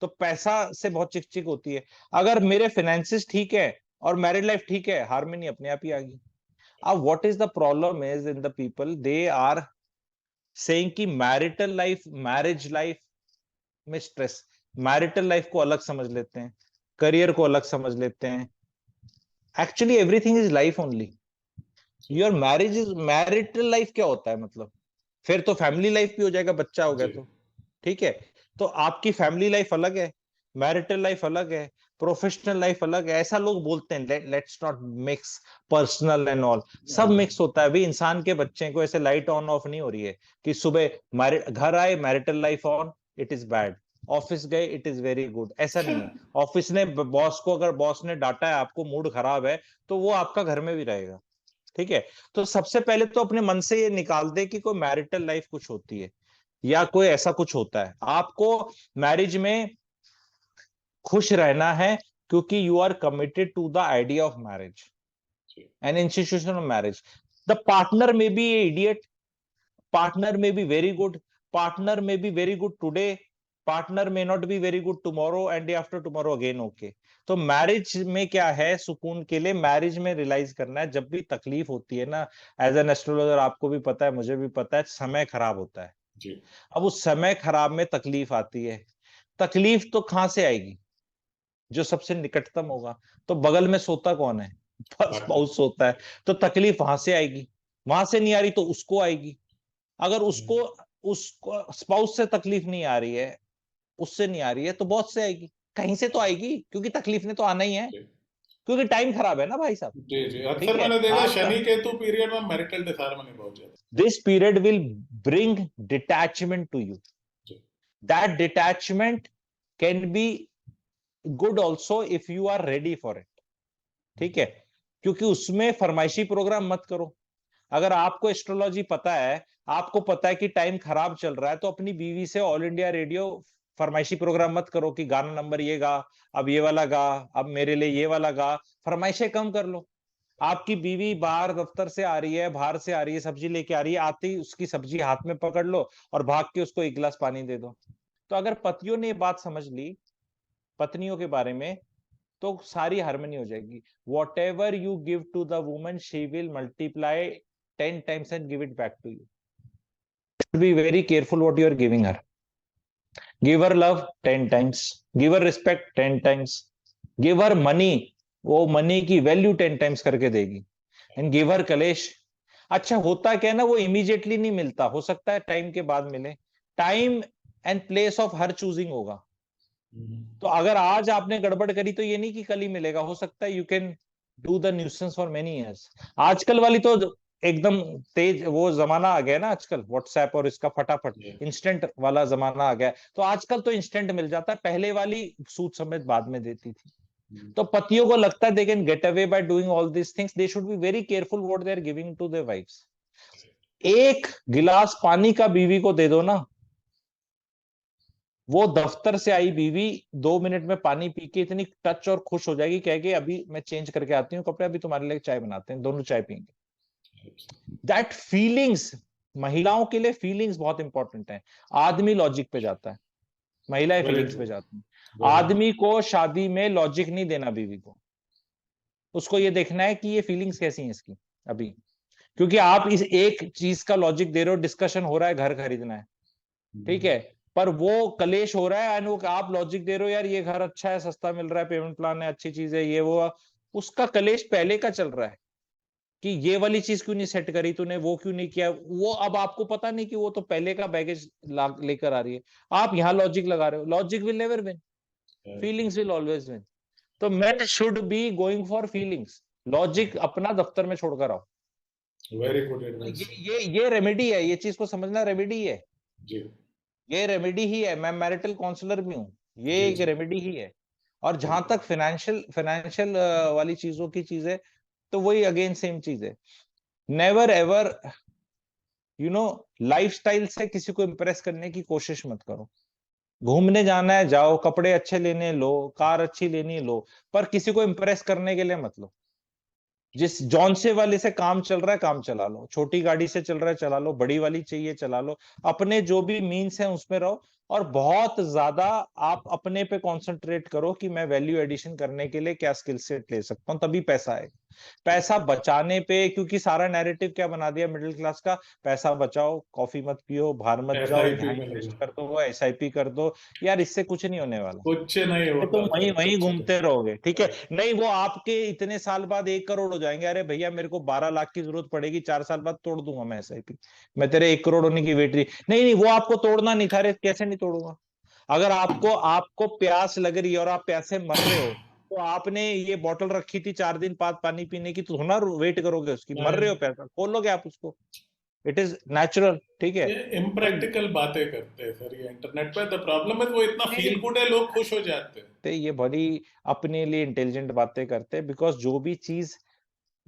तो पैसा से बहुत चिक चिक होती है। अगर मेरे फाइनेंसिस ठीक है और मैरिड लाइफ ठीक है, हार्मनी अपने आप ही आ गई। अब what is the problem is in the people, they are saying कि मैरिटल लाइफ, मैरिज लाइफ में स्ट्रेस, मैरिटल लाइफ को अलग समझ लेते हैं, करियर को अलग समझ लेते हैं। Actually everything is life only. Your marriage is, marital life क्या होता है मतलब, फिर तो फैमिली लाइफ भी हो जाएगा, बच्चा हो गया तो। ठीक है, तो आपकी फैमिली लाइफ अलग है, मैरिटल लाइफ अलग है, प्रोफेशनल लाइफ अलग है। ऐसा लोग बोलते हैं, let's not mix personal and all, सब मिक्स होता है। भाई इंसान के बच्चे को ऐसे लाइट ऑन ऑफ नहीं हो रही है कि सुबह घर आए marital life on, it is bad, office गए इट इज वेरी गुड, ऐसा नहीं है। ऑफिस ने बॉस को, अगर बॉस ने डांटा है, आपको मूड खराब है, तो वो आपका घर में भी रहेगा। ठीक है। तो सबसे पहले तो अपने मन से ये निकाल दे कि कोई मैरिटल लाइफ कुछ होती है या कोई ऐसा कुछ होता है। आपको मैरिज में खुश रहना है क्योंकि you are committed to the idea of marriage, an institution of marriage. The partner may be a idiot, partner may be very good, partner may be very good today, partner may not be very good tomorrow and day after tomorrow again okay। तो marriage में क्या है, सुकून के लिए marriage में realise करना है जब भी तकलीफ होती है ना, एज एन एस्ट्रोलॉजर आपको भी पता है, मुझे भी पता है, समय खराब होता है जी। अब उस समय खराब में तकलीफ आती है। तकलीफ तो कहां से आएगी, जो सबसे निकटतम होगा। तो बगल में सोता कौन है, स्पाउस सोता है, तो तकलीफ वहां से आएगी। वहां से नहीं आ रही तो उसको आएगी। अगर उसको उसको स्पाउस से तकलीफ नहीं आ रही है, उससे नहीं आ रही है, तो बहुत से आएगी, कहीं से तो आएगी, क्योंकि तकलीफ ने तो आना ही है, क्योंकि टाइम खराब है ना भाई साहब। जी जी, ठीक अक्सर है, मैंने देखा आपका शनि केतु पीरियड में मैरिटल डिसहार्मनी बहुत ज्यादा। This period will bring detachment to you, जी। That detachment can be good also if you are ready for it. ठीक है, क्योंकि उसमें फरमाइशी प्रोग्राम मत करो। अगर आपको एस्ट्रोलॉजी पता है, आपको पता है कि टाइम खराब चल रहा है, तो अपनी बीवी से ऑल इंडिया रेडियो फरमाइशी प्रोग्राम मत करो कि गाना नंबर ये गा, अब ये वाला गा, अब मेरे लिए ये वाला गा। फरमाइशें कम कर लो। आपकी बीवी बाहर दफ्तर से आ रही है, बाहर से आ रही है, सब्जी लेके आ रही है, आती उसकी सब्जी हाथ में पकड़ लो और भाग के उसको एक गिलास पानी दे दो। तो अगर पतियों ने ये बात समझ ली पत्नियों के बारे में, तो सारी हार्मनी हो जाएगी। Whatever you give to the woman she will multiply 10 times and give it back to you. Be very careful what you are giving her. Give her love 10 times, give her respect 10 times, give her money, वो money की value 10 times करके देगी। And give her कलेश। अच्छा होता क्या है ना, वो इमीडिएटली नहीं मिलता, हो सकता है टाइम के बाद मिले। Time and place of her choosing होगा। तो अगर आज आपने गड़बड़ करी तो ये नहीं कि कल ही मिलेगा, हो सकता है you can do the nuisance for many years. आजकल वाली तो एकदम तेज वो जमाना आ गया ना, आजकल व्हाट्सएप और इसका फटाफट इंस्टेंट वाला जमाना आ गया। तो आजकल तो इंस्टेंट मिल जाता है, पहले वाली सूद समेत बाद में देती थी। तो पतियों को लगता है they can get away by doing all this things, they should be very careful what they are giving to their wifes. एक गिलास पानी का बीवी को दे दो ना, वो दफ्तर से आई बीवी 2 मिनट में पानी पी के इतनी टच और खुश हो जाएगी, कहेगी अभी मैं चेंज करके आती हूँ कपड़े, अभी तुम्हारे लिए चाय बनाते हैं, दोनों चाय पियेंगे। दैट फीलिंग्स, महिलाओं के लिए फीलिंग्स बहुत इंपॉर्टेंट है। आदमी लॉजिक पे जाता है, महिलाएं फीलिंग्स पे जाती हैं। आदमी को शादी में लॉजिक नहीं देना बीवी को, उसको ये देखना है कि ये फीलिंग्स कैसी हैं इसकी अभी। क्योंकि आप इस एक चीज का लॉजिक दे रहे हो, डिस्कशन हो रहा है घर खरीदना है, ठीक है, पर वो कलेश हो रहा है एंड वो आप लॉजिक दे रहे हो यार ये घर अच्छा है, सस्ता मिल रहा है, पेमेंट प्लान है, अच्छी चीज है, ये वो, उसका कलेश पहले का चल रहा है कि ये वाली चीज क्यों नहीं सेट करी तूने, वो क्यों नहीं किया, वो अब आपको पता नहीं कि वो तो पहले का बैगेज लेकर आ रही है। आप यहाँ लॉजिक लगा रहे हो, logic will never win, feelings will always win. तो man should be going for feelings, logic अपना दफ्तर में छोड़कर आओ। वेरी गुड तो एडवाइस। ये रेमेडी है, ये चीज को समझना रेमेडी है, जी ये रेमेडी ही है। मैं मैरिटल काउंसलर भी हूँ, ये जी एक जी रेमेडी ही है। और जहां तक फाइनेंशियल वाली चीजों की चीज है, तो वही अगेन सेम चीज है। नेवर एवर लाइफस्टाइल से किसी को इंप्रेस करने की कोशिश मत करो। घूमने जाना है जाओ, कपड़े अच्छे लेने लो, कार अच्छी लेनी लो, पर किसी को इंप्रेस करने के लिए मत लो। जिस जौन से वाले से काम चल रहा है काम चला लो, छोटी गाड़ी से चल रहा है चला लो, बड़ी वाली चाहिए चला लो, अपने जो भी मीन्स है उसमें रहो। और बहुत ज्यादा आप अपने पे कंसंट्रेट करो कि मैं वैल्यू एडिशन करने के लिए क्या स्किल सेट ले सकता हूं, तभी पैसा आएगा। पैसा बचाने पे, क्योंकि सारा नैरेटिव क्या बना दिया मिडिल क्लास का, पैसा बचाओ, कॉफी मत पियो, बाहर मत जाओ, एसआईपी यहाँ में इन्वेस्ट लगा, कर दो, एसआईपी कर दो। यार इससे कुछ नहीं होने वाला, कुछ नहीं तुम होता वहीं सर, वहीं कुछ नहीं। घूमते रहोगे। ठीक है, नहीं वो आपके इतने साल बाद 1 करोड़ हो जाएंगे, अरे भैया मेरे को 12 लाख की जरूरत पड़ेगी, 4 साल बाद तोड़ दूंगा मैं एसआईपी, मैं तेरे 1 करोड़ होने की वेट नहीं नहीं, वो आपको तोड़ना नहीं था, अरे कैसे नहीं तोड़ूंगा। अगर आपको आपको प्यास लग रही है और आप प्यासे मर रहे हो, तो आपने ये बोतल रखी थी 4 दिन बाद पानी पीने की, तो थोड़ा वेट करोगे उसकी, मर रहे हो प्यासा खोलोगे आप उसको, इट इज नेचुरल। ठीक है, ये तो इम्प्रैक्टिकल बातें करते हैं सर ये इंटरनेट पे। द प्रॉब्लम है वो इतना फील गुड है, लोग खुश हो जाते हैं। ये बड़ी अपने लिए इंटेलिजेंट बातें करते हैं, बिकॉज जो भी चीज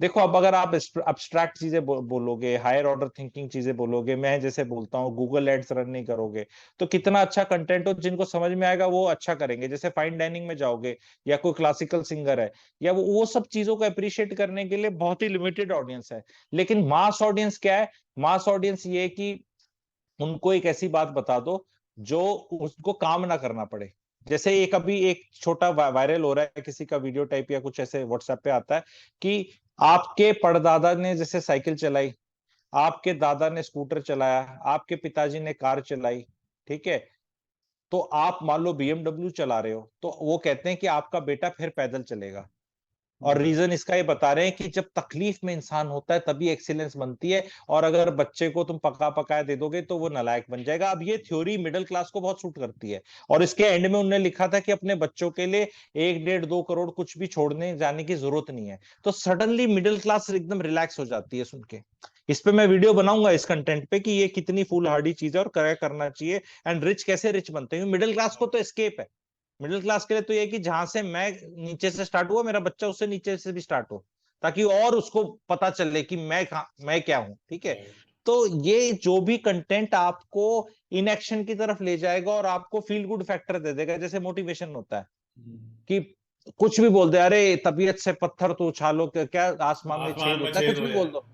देखो अब अगर आप अब्स्ट्रैक्ट चीजें बोलोगे, हायर ऑर्डर थिंकिंग चीजें बोलोगे, मैं जैसे बोलता हूँ गूगल एड्स रन नहीं करोगे, तो कितना अच्छा कंटेंट हो, जिनको समझ में आएगा वो अच्छा करेंगे। जैसे फाइन डाइनिंग में जाओगे या कोई क्लासिकल सिंगर है, या वो सब चीजों को अप्रिशिएट करने के लिए बहुत ही लिमिटेड ऑडियंस है। लेकिन मास ऑडियंस क्या है? मास ऑडियंस ये है कि उनको एक ऐसी बात बता दो जो उसको काम ना करना पड़े। जैसे एक अभी एक छोटा वायरल हो रहा है किसी का वीडियो टाइप या कुछ ऐसे व्हाट्सएप पे आता है कि आपके परदादा ने जैसे साइकिल चलाई, आपके दादा ने स्कूटर चलाया, आपके पिताजी ने कार चलाई, ठीक है, तो आप मान लो बीएमडब्ल्यू चला रहे हो, तो वो कहते हैं कि आपका बेटा फिर पैदल चलेगा। और रीजन इसका ये बता रहे हैं कि जब तकलीफ में इंसान होता है तभी एक्सीलेंस बनती है, और अगर बच्चे को तुम पका पकाया दे दोगे तो वो नालायक बन जाएगा। अब ये थ्योरी मिडिल क्लास को बहुत सूट करती है, और इसके एंड में उन्होंने लिखा था कि अपने बच्चों के लिए 1 1.5 2 करोड़ कुछ भी छोड़ने जाने की जरूरत नहीं है। तो सडनली मिडिल क्लास एकदम रिलैक्स हो जाती है सुन के। इस पे मैं वीडियो बनाऊंगा इस कंटेंट पे कि ये कितनी फूल हार्डी चीज है और क्या करना चाहिए, एंड रिच कैसे रिच बनते हैं। मिडिल क्लास को तो एस्केप है। मिडिल क्लास के लिए तो ये है कि जहां से मैं नीचे से स्टार्ट हुआ, मेरा बच्चा उससे नीचे से भी स्टार्ट हो, ताकि और उसको पता चले कि मैं क्या हूं, ठीक है। तो ये जो भी कंटेंट आपको इन एक्शन की तरफ ले जाएगा और आपको फील गुड फैक्टर दे देगा, जैसे मोटिवेशन होता है कि कुछ भी बोल दे, अरे तबीयत से पत्थर तो उछालो, क्या आसमान में आसमान छेद में होता है, छेद कुछ हो भी जाए। बोल दो।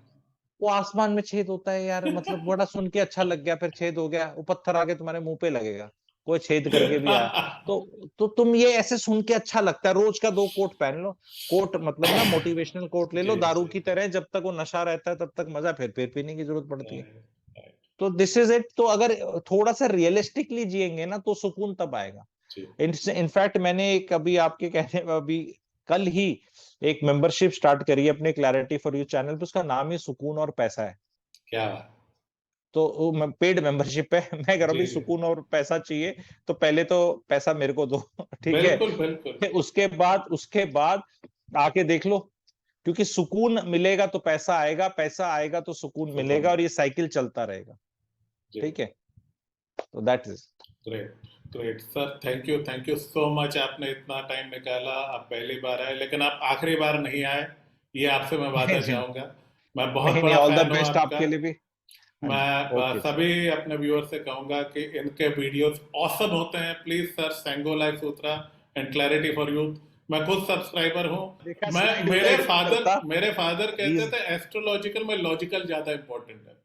वो आसमान में छेद होता है यार, मतलब बड़ा सुन के अच्छा लग गया, फिर छेद हो गया, वो पत्थर आगे तुम्हारे मुंह पे लगेगा, कोई छेद करके भी आया। तो तुम ये ऐसे सुन के अच्छा लगता है, रोज का 2 कोट पहन लो। कोट मतलब ना मोटिवेशनल कोट ले लो, जी दारू जी। की तरह, जब तक वो नशा रहता है तब तक मजा, फिर पीने की जरूरत पड़ती है। Right right. तो दिस इज इट। तो अगर थोड़ा सा रियलिस्टिकली जिएंगे ना तो सुकून तब आएगा। जी इनफैक्ट मैंने एक अभी आपके कहने अभी कल ही एक मेंबरशिप स्टार्ट करी है अपने क्लैरिटी फॉर यू चैनल पे, उसका नाम ही सुकून और पैसा है। क्या बात। तो वो पेड मेंबरशिप है। मैं कह रहा हूँ जी भी जी। सुकून और पैसा चाहिए तो पहले तो पैसा मेरे को दो। ठीक है, बिल्कुल बिल्कुल। फिर उसके बाद आके देख लो, क्योंकि सुकून मिलेगा तो पैसा आएगा, पैसा आएगा तो सुकून सुकून मिलेगा, और है। ये साइकिल चलता रहेगा। जी। ठीक है, तो that is. Great great sir, thank you so much, आपने इतना टाइम निकाला। आप पहली बार आए लेकिन आप आखिरी बार नहीं आए, ये आपसे मैं वादा नहीं चाहूंगा। मैं बहुत नहीं, बड़ा ऑल द फैन हूँ बेस्ट आपका। आपके लिए भी। हाँ जी, मैं ओके जी। सभी अपने व्यूअर से कहूंगा कि इनके वीडियोस ऑसम होते हैं। Please sir, Sengo life Sutra and clarity for youth, मैं खुद सब्सक्राइबर हूँ। देखा, मैं स्लाइड व्लाइड नहीं करता। मेरे फादर कहते He's- थे एस्ट्रोलॉजिकल में लॉजिकल ज्यादा इंपॉर्टेंट है।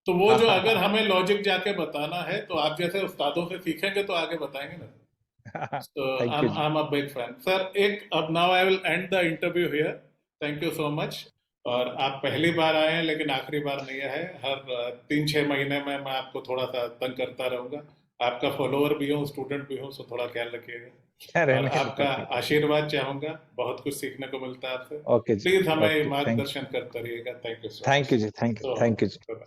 तो वो हाँ जो हाँ अगर हाँ हमें लॉजिक जाके बताना है तो आप जैसे उस्तादों से सीखेंगे तो आगे बताएंगे ना। हाँ। So थैंक यू जी। I'm a big fan. Sir, एक अब now I will end the interview here. Thank you so much. और आप पहली बार आए हैं लेकिन आखिरी बार नहीं है। हर 3 6 महीने में मैं आपको थोड़ा सा तंग करता रहूंगा। आपका फॉलोअर भी हूँ, स्टूडेंट भी हूँ, सो थोड़ा ख्याल रखिएगा। अरे और नहीं, आपका नहीं। आशीर्वाद चाहूंगा, बहुत कुछ सीखने को मिलता है आपसे। ओके जी। प्लीज हमें ओके, थैंक मार्गदर्शन करते रहिएगा। Thank you so thank much. You जी, थैंक यू तो थैंक यू जी। बाय।